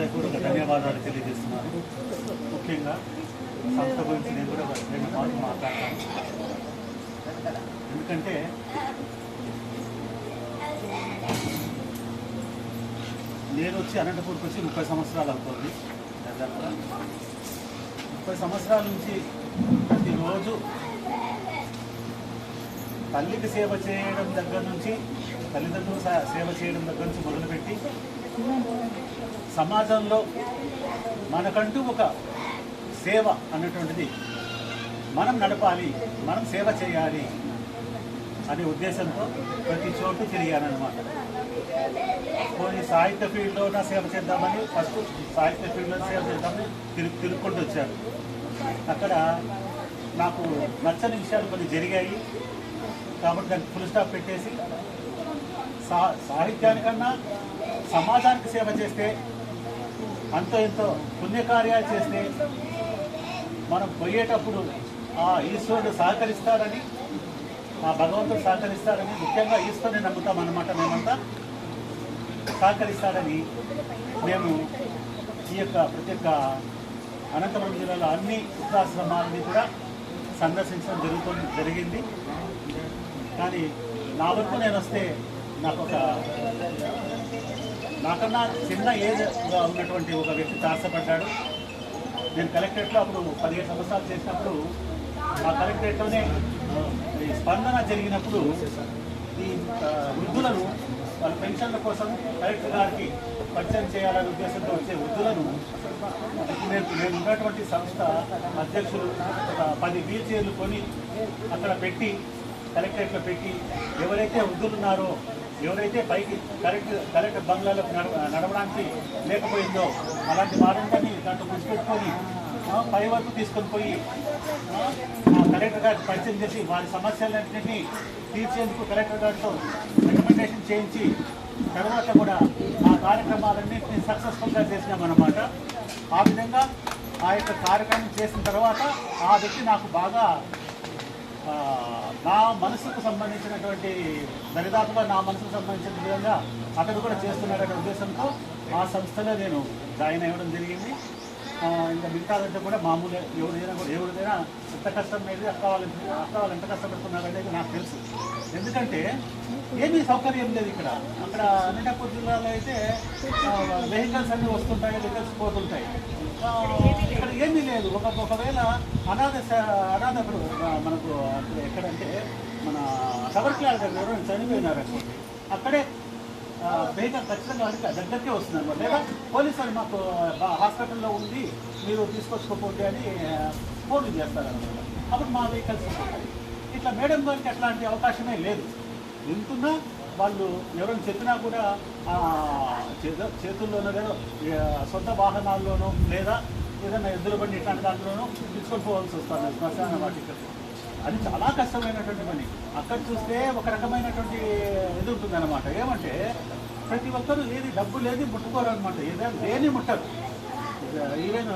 హృదయపూర్వక ధన్యవాదాలు తెలియజేస్తున్నాను. ముఖ్యంగా సంస్థ గురించి నేను కూడా 2 మాటలు మాట్లాడతాను. ఎందుకంటే నేను వచ్చి అనంతపూర్కి వచ్చి 30 సంవత్సరాలు అవుతుంది. దాదాపుగా 30 సంవత్సరాల నుంచి ప్రతిరోజు తల్లికి సేవ చేయడం దగ్గర నుంచి, తల్లిదండ్రులు సేవ చేయడం దగ్గర నుంచి మొదలుపెట్టి సమాజంలో మనకంటూ ఒక సేవ అన్నటువంటిది మనం నడపాలి, మనం సేవ చేయాలి అనే ఉద్దేశంతో ప్రతి చోటు తిరిగానమాట. కొన్ని సాహిత్య ఫీల్డ్లో సేవ చేద్దామని ఫస్ట్ సాహిత్య ఫీల్డ్లో సేవ చేద్దామని తిరుగుకుంటూ వచ్చాను. అక్కడ నాకు నచ్చని విషయాలు కొన్ని జరిగాయి కాబట్టి దానికి ఫుల్ స్టాప్ పెట్టేసి సాహిత్యానికన్నా సమాజానికి సేవ చేస్తే, అంతో ఎంతో పుణ్యకార్యాలు చేస్తే మనం పోయేటప్పుడు ఆ ఈశ్వరుడు సహకరిస్తాడని, ఆ భగవంతుడు సహకరిస్తాడని, ముఖ్యంగా ఈశ్వరుని నమ్ముతామన్నమాట. మేమంతా సహకరిస్తాడని మేము ఈ యొక్క ప్రతి ఒక్క అనంతపురం జిల్లాలో అన్ని వృద్ధాశ్రమాలని కూడా సందర్శించడం జరిగింది. కానీ నా వరకు నేను వస్తే నాకన్నా చిన్న ఏజ్గా ఉన్నటువంటి ఒక వ్యక్తి తారసపడ్డాడు. నేను కలెక్టరేట్లో అప్పుడు 17 సంవత్సరాలు చేసినప్పుడు ఆ కలెక్టరేట్లోనే ఈ స్పందన జరిగినప్పుడు ఈ వృద్ధులను వాళ్ళ పెన్షన్ల కోసం కలెక్టర్ గారికి పరిచయం చేయాలనే ఉద్దేశంతో వచ్చే వృద్ధులను నేను ఉన్నటువంటి సంస్థ అధ్యక్షులు ఒక 10 వీల్ చైర్లు కొని అక్కడ పెట్టి, కలెక్టరేట్లో పెట్టి, ఎవరైతే వృద్ధులు ఉన్నారో, ఎవరైతే పైకి కలెక్టర్ బంగ్లాలకు నడవడానికి లేకపోయిందో అలాంటి వారందరినీ దాంట్లో గుర్తుపెట్టుకొని పై వరకు తీసుకొని పోయి కలెక్టర్ గారికి పరిచయం చేసి వారి సమస్యలన్నింటినీ తీర్చేందుకు కలెక్టర్ గారితో రికమెండేషన్ చేయించి తర్వాత కూడా ఆ కార్యక్రమాలన్నింటినీ సక్సెస్ఫుల్గా చేసినామన్నమాట. ఆ విధంగా ఆ యొక్క కార్యక్రమం చేసిన తర్వాత ఆ వ్యక్తి నాకు బాగా నా మనసుకు సంబంధించినటువంటి దరిదాపుగా నా మనసుకు సంబంధించిన విధంగా అతడు కూడా చేస్తున్నాడనే ఉద్దేశంతో ఆ సంస్థలో నేను జాయిన్ అవ్వడం జరిగింది. ఇంకా మిగతాదంటే కూడా మామూలు ఎవరిదైనా ఎంత కష్టం అనేది అక్క వాళ్ళు ఎంత కష్టపడుతున్నారనేది నాకు తెలుసు. ఎందుకంటే ఏమీ సౌకర్యం లేదు ఇక్కడ. అక్కడ అనంతపూర్ జిల్లాలో అయితే వెహికల్స్ అన్నీ వస్తుంటాయి, వెహికల్స్ పోతుంటాయి. ఇక్కడ ఏమీ లేదు. ఒకవేళ అనాథకుడు మనకు ఎక్కడంటే మన సవర్క్లాల్ దగ్గర ఎవరైనా చనిపోయినారని అక్కడే వెహికల్ ఖచ్చితంగా దగ్గరకే వస్తున్నారు. లేదా పోలీసులు మాకు హాస్పిటల్లో ఉంది మీరు తీసుకొచ్చుకోకపోతే అని ఫోన్లు చేస్తారన్నమాట. అప్పుడు మా వెహికల్స్ ఉంటాయి. ఇట్లా మేడం గారికి అట్లాంటి అవకాశమే లేదు. ఎంతున్నా వాళ్ళు ఎవరైనా చెప్పినా కూడా చేతుల్లోనో లేదో సొంత వాహనాల్లోనో లేదా ఏదైనా ఎద్దుల బండి ఇట్లాంటి దాంట్లోనూ తీసుకొని పోవాల్సి వస్తుంది శ్మశాన వాటికి. అది చాలా కష్టమైనటువంటి పని. అక్కడ చూస్తే ఒక రకమైనటువంటి ఇది ఉంటుందన్నమాట. ఏమంటే ప్రతి ఒక్కరూ ఏది డబ్బు లేదు ముట్టుకోరు అనమాట. ఏదైనా దేని ముట్టరు. ఈవెన్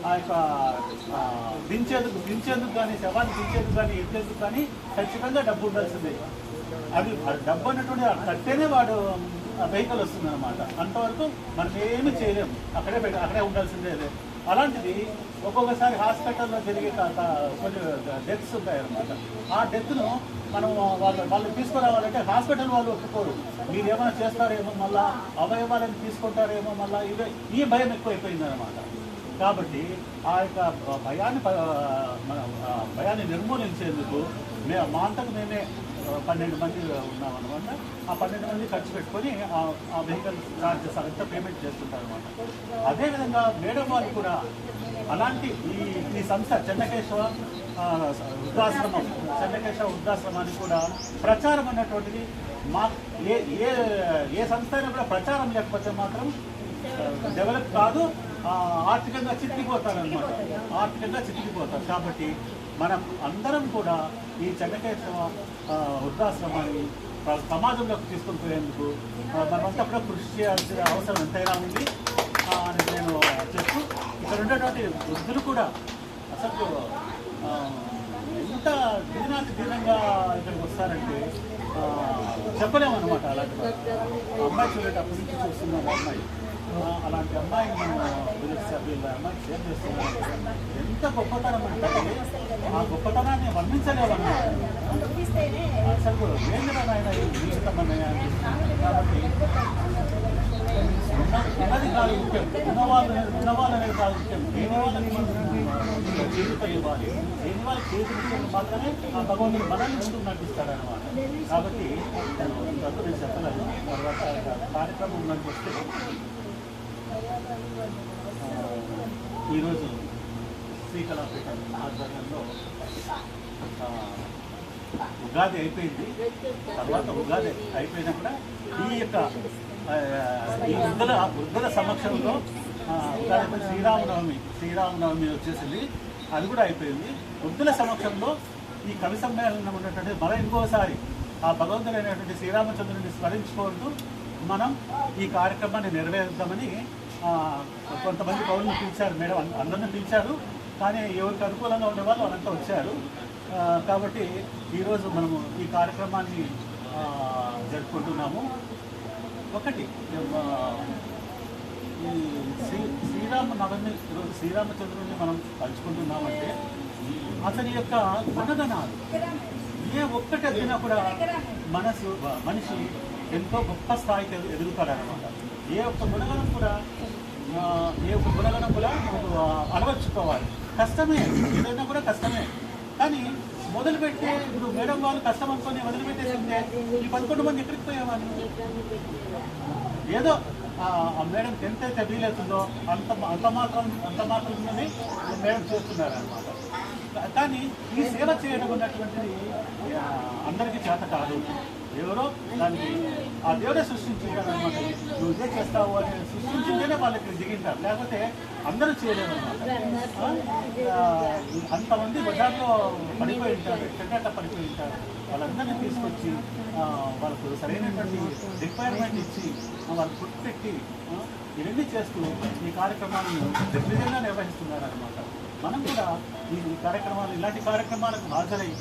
ఆ యొక్క దించేందుకు కానీ, శవాన్ని దించేందుకు కానీ, ఎత్తేందుకు కానీ ఖచ్చితంగా డబ్బు ఉండాల్సిందే. అది డబ్బు అన్నటువంటి కట్టేనే వాడు వెహికల్ వస్తుంది అనమాట. అంతవరకు మనం ఏమీ చేయలేము. అక్కడే ఉండాల్సిందే. అలాంటిది ఒక్కొక్కసారి హాస్పిటల్లో జరిగే కొన్ని డెత్స్ ఉంటాయన్నమాట. ఆ డెత్ను మనం వాళ్ళు తీసుకురావాలంటే హాస్పిటల్ వాళ్ళు ఒప్పుకోరు. మీరు ఏమైనా చేస్తారేమో, మళ్ళీ అవయవాలను తీసుకుంటారేమో, మళ్ళీ ఈ భయం ఎక్కువైపోయిందన్నమాట. కాబట్టి ఆ యొక్క భయాన్ని నిర్మూలించేందుకు మా అంతకు మేమే 12 మంది ఉన్నామన్నమాట. ఆ 12 మంది ఖర్చు పెట్టుకొని ఆ వెహికల్ ఛార్జెస్ అంతా పేమెంట్ చేస్తుంటారు అనమాట. అదేవిధంగా మేడం వాళ్ళు కూడా అలాంటి ఈ సంస్థ చెన్నకేశవ వృద్ధాశ్రమానికి కూడా ప్రచారం అన్నటువంటిది ఏ సంస్థ అయినా కూడా ప్రచారం లేకపోతే మాత్రం డెవలప్ కాదు, ఆర్థికంగా చితికిపోతారనమాట. కాబట్టి మనం అందరం కూడా ఈ చెన్నకేశవ వృద్ధాశ్రమాన్ని సమాజంలోకి తీసుకొని పోయేందుకు మనమంతా కూడా కృషి చేయాల్సిన అవసరం ఎంతైనా ఉంది అని నేను చెప్తూ, ఇక్కడ ఉండేటువంటి వృద్ధులు కూడా అసలు ఎంత దీనంగా ఇక్కడికి వస్తారంటే చెప్పలేమన్నమాట. అలాంటి అమ్మాయి చూడండి, అప్పటి నుంచి చూస్తున్నారు. అమ్మాయి అలాంటి అమ్మాయిని మనం వీళ్ళ అమ్మాయికి షేర్ చేస్తున్నాం. ఎంత గొప్పతనం అంటే ఆ గొప్పతనాన్ని వర్ణించలేవన్నమాట. అసలు ఏంద్రా నాయన జీవితమన్నయ్య అనిపిస్తుంది. కాబట్టి ఉన్నది కాదు ముఖ్యం, ఉన్నవాళ్ళు అనేది కాదు ముఖ్యం. దేని వాళ్ళకి జీవితం ఇవ్వాలి, దేని వాళ్ళకి చేతి మాత్రమే ఆ భగవంతుడు మనల్ని ముందుకు నడిపిస్తాడనమాట. కాబట్టి నేను చెప్పలేదు. తర్వాత కార్యక్రమం ఉన్నట్టు వస్తే ఈరోజు శ్రీకళాపీఠ ఆధ్వర్యంలో ఉగాది అయిపోయింది. తర్వాత ఉగాది అయిపోయినా కూడా ఈ యొక్క ఈ వృద్ధుల సమక్షంలో ఉగాది శ్రీరామనవమి వచ్చేసింది. అది కూడా అయిపోయింది. వృద్ధుల సమక్షంలో ఈ కవి సమ్మేళనం ఉన్నటువంటి మరో ఇంకోసారి ఆ భగవంతుడైనటువంటి శ్రీరామచంద్రుని స్మరించుకుంటూ మనం ఈ కార్యక్రమాన్ని నెరవేరుద్దామని కొంతమంది పౌరులను పిలిచారు మేడం. అందరిని పిలిచారు, కానీ ఎవరికి అనుకూలంగా ఉండేవాళ్ళు వాళ్ళంతా వచ్చారు. కాబట్టి ఈరోజు మనము ఈ కార్యక్రమాన్ని జరుపుకుంటున్నాము. ఒకటి ఈ శ్రీరామనవమి ఈరోజు శ్రీరామచంద్రుని మనం పంచుకుంటున్నామంటే అతని యొక్క గుణగణాలు ఏ ఒక్కటి ఎదిగినా కూడా మనిషి ఎంతో గొప్ప స్థాయికి ఎదుగుతాడనమాట. ఏ ఒక్క గుణగణం కూడా మనకు అలవర్చుకోవాలి. కష్టమే, ఏదైనా కూడా కష్టమే. కానీ మొదలుపెట్టే ఇప్పుడు మేడం వాళ్ళు కష్టం అనుకొని వదిలిపెట్టేసిందే ఈ 11 మంది ఎక్కడికి పోయేవాళ్ళు. ఏదో ఆ మేడం ఎంత అయితే వీలవుతుందో అంత మాత్రం మేడం చేస్తున్నారనమాట. కానీ ఈ సేవ చేయడం అన్నటువంటిది అందరికీ చేత కాదు. ఎవరో దానికి ఆ దేవుడే సృష్టించారు అనమాట. నువ్వు ఇదే చేస్తావు అని సృష్టించిందేనే వాళ్ళకి దిగింటారు, లేకపోతే అందరూ చేయలేరు అనమాట. అంతమంది బజార్లో పడిపోయి ఉంటారు, చెడ్డట పడిపోయి ఉంటారు. వాళ్ళందరినీ తీసుకొచ్చి వాళ్ళకు సరైనటువంటి రిక్వైర్మెంట్ ఇచ్చి వాళ్ళు ఫుడ్ పెట్టి ఇవన్నీ చేస్తూ ఈ కార్యక్రమాలను దిగ్విజయంగా నిర్వహిస్తున్నారు అనమాట. మనం కూడా ఈ కార్యక్రమాలు ఇలాంటి కార్యక్రమాలకు హాజరై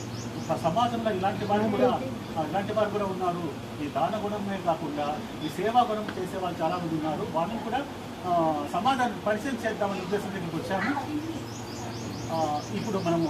సమాజంలో ఇలాంటి వారు కూడా ఉన్నారు. ఈ దాన గుణమే కాకుండా ఈ సేవా గుణం చేసే వాళ్ళు చాలామంది ఉన్నారు. వాళ్ళని కూడా సమాజాన్ని పరిచయం చేద్దామనే ఉద్దేశం దగ్గరికి వచ్చాము. ఇప్పుడు మనము